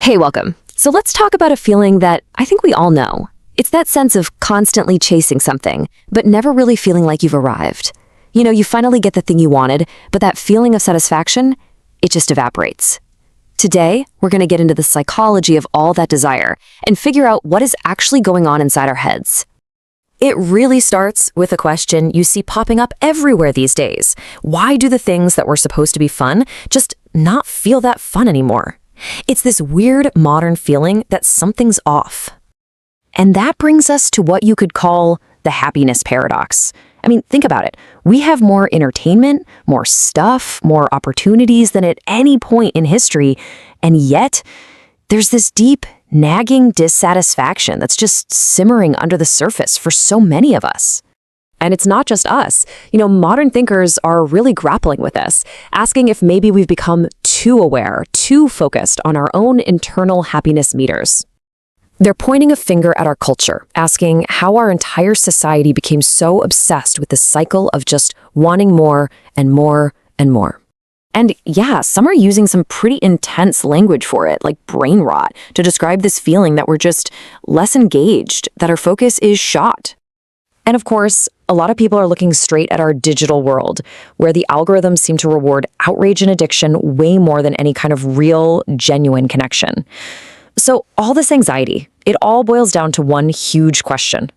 Hey, welcome. So let's talk about a feeling that I think we all know. It's that sense of constantly chasing something, but never really feeling like you've arrived. You know, you finally get the thing you wanted, but that feeling of satisfaction, it just evaporates. Today, we're going to get into the psychology of all that desire and figure out what is actually going on inside our heads. It really starts with a question you see popping up everywhere these days. Why do the things that were supposed to be fun just not feel that fun anymore? It's this weird modern feeling that something's off. And that brings us to what you could call the happiness paradox. I mean, think about it. We have more entertainment, more stuff, more opportunities than at any point in history, and yet there's this deep, nagging dissatisfaction that's just simmering under the surface for so many of us. And it's not just us. You know, modern thinkers are really grappling with this, asking if maybe we've become too aware, too focused on our own internal happiness meters. They're pointing a finger at our culture, asking how our entire society became so obsessed with the cycle of just wanting more and more and more. And yeah, some are using some pretty intense language for it, like brain rot, to describe this feeling that we're just less engaged, that our focus is shot. And of course, a lot of people are looking straight at our digital world, where the algorithms seem to reward outrage and addiction way more than any kind of real, genuine connection. So all this anxiety, it all boils down to one huge question.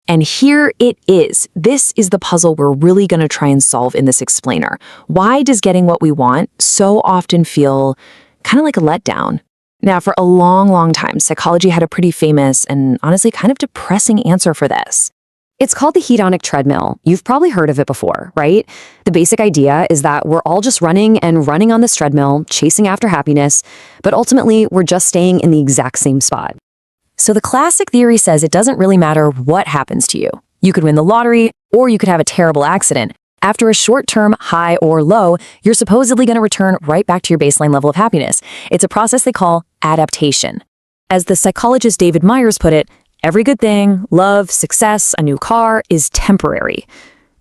And here it is. This is the puzzle we're really going to try and solve in this explainer. Why does getting what we want so often feel kind of like a letdown? Now, for a long, long time, psychology had a pretty famous and honestly kind of depressing answer for this. It's called the hedonic treadmill. You've probably heard of it before, right? The basic idea is that we're all just running and running on this treadmill, chasing after happiness, but ultimately we're just staying in the exact same spot. So the classic theory says it doesn't really matter what happens to you. You could win the lottery, or you could have a terrible accident. After a short-term high or low, you're supposedly going to return right back to your baseline level of happiness. It's a process they call adaptation. As the psychologist David Myers put it, every good thing, love, success, a new car, is temporary.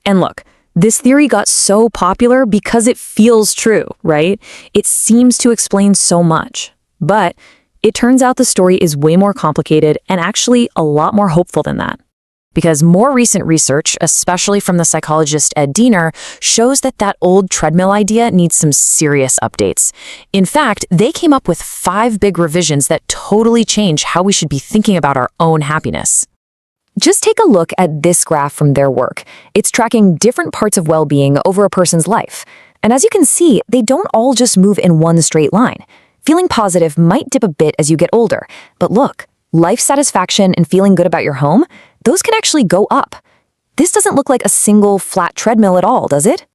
And look, this theory got so popular because it feels true, right? It seems to explain so much. But it turns out the story is way more complicated and actually a lot more hopeful than that. Because more recent research, especially from the psychologist Diener, shows that that old treadmill idea needs some serious updates. In fact, they came up with 5 big revisions that totally change how we should be thinking about our own happiness. Just take a look at this graph from their work. It's tracking different parts of well-being over a person's life. And as you can see, they don't all just move in one straight line. Feeling positive might dip a bit as you get older, but look, life satisfaction and feeling good about your home, those can actually go up. This doesn't look like a single flat treadmill at all, does it?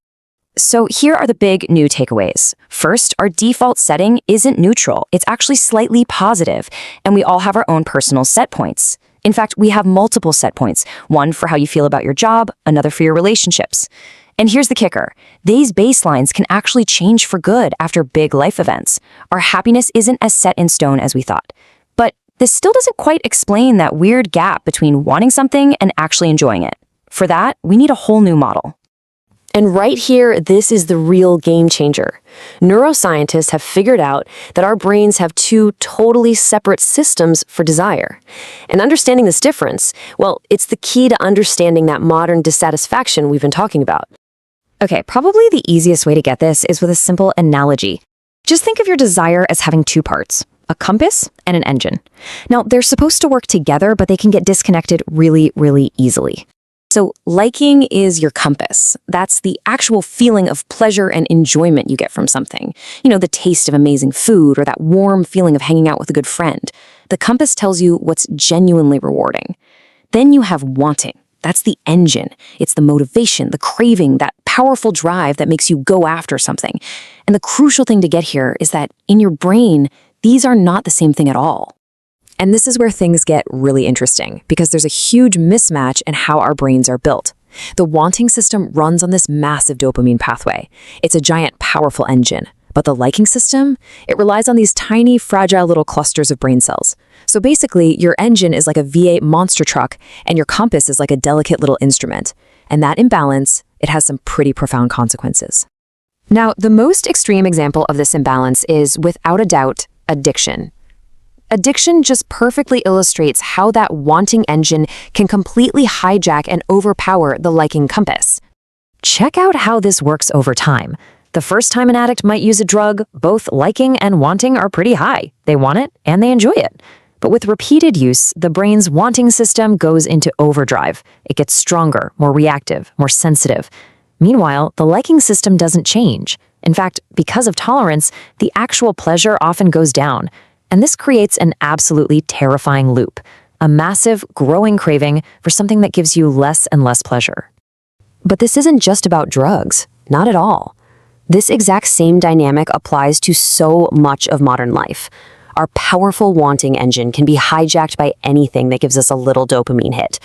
So here are the big new takeaways. First, our default setting isn't neutral. It's actually slightly positive, and we all have our own personal set points. In fact, we have multiple set points, one for how you feel about your job, another for your relationships. And here's the kicker. These baselines can actually change for good after big life events. Our happiness isn't as set in stone as we thought. But this still doesn't quite explain that weird gap between wanting something and actually enjoying it. For that, we need a whole new model. And right here, this is the real game changer. Neuroscientists have figured out that our brains have 2 totally separate systems for desire. And understanding this difference, well, it's the key to understanding that modern dissatisfaction we've been talking about. Okay, probably the easiest way to get this is with a simple analogy. Just think of your desire as having 2 parts, a compass and an engine. Now, they're supposed to work together, but they can get disconnected really, really easily. So liking is your compass. That's the actual feeling of pleasure and enjoyment you get from something. You know, the taste of amazing food or that warm feeling of hanging out with a good friend. The compass tells you what's genuinely rewarding. Then you have wanting. That's the engine. It's the motivation, the craving, that powerful drive that makes you go after something. And the crucial thing to get here is that in your brain, these are not the same thing at all. And this is where things get really interesting, because there's a huge mismatch in how our brains are built. The wanting system runs on this massive dopamine pathway. It's a giant, powerful engine. But the liking system, it relies on these tiny, fragile little clusters of brain cells. So basically, your engine is like a V8 monster truck, and your compass is like a delicate little instrument. And that imbalance, it has some pretty profound consequences. Now, the most extreme example of this imbalance is, without a doubt, addiction. Addiction just perfectly illustrates how that wanting engine can completely hijack and overpower the liking compass. Check out how this works over time. The first time an addict might use a drug, both liking and wanting are pretty high. They want it and they enjoy it. But with repeated use, the brain's wanting system goes into overdrive. It gets stronger, more reactive, more sensitive. Meanwhile, the liking system doesn't change. In fact, because of tolerance, the actual pleasure often goes down. And this creates an absolutely terrifying loop, a massive, growing craving for something that gives you less and less pleasure. But this isn't just about drugs. Not at all. This exact same dynamic applies to so much of modern life. Our powerful wanting engine can be hijacked by anything that gives us a little dopamine hit.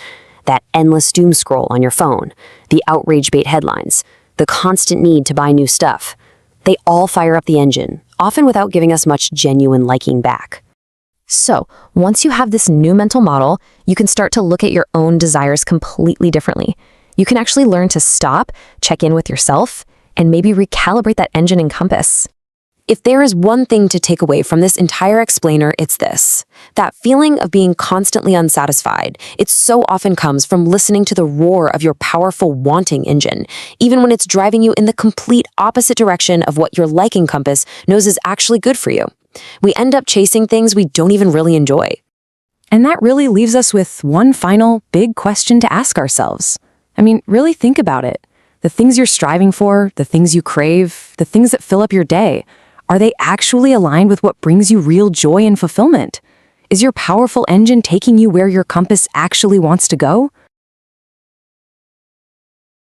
That endless doom scroll on your phone, the outrage bait headlines, the constant need to buy new stuff. They all fire up the engine, often without giving us much genuine liking back. So, once you have this new mental model, you can start to look at your own desires completely differently. You can actually learn to stop, check in with yourself, and maybe recalibrate that engine and compass. If there is one thing to take away from this entire explainer, it's this. That feeling of being constantly unsatisfied, it so often comes from listening to the roar of your powerful wanting engine, even when it's driving you in the complete opposite direction of what your liking compass knows is actually good for you. We end up chasing things we don't even really enjoy. And that really leaves us with one final big question to ask ourselves. I mean, really think about it. The things you're striving for, the things you crave, the things that fill up your day, are they actually aligned with what brings you real joy and fulfillment? Is your powerful engine taking you where your compass actually wants to go?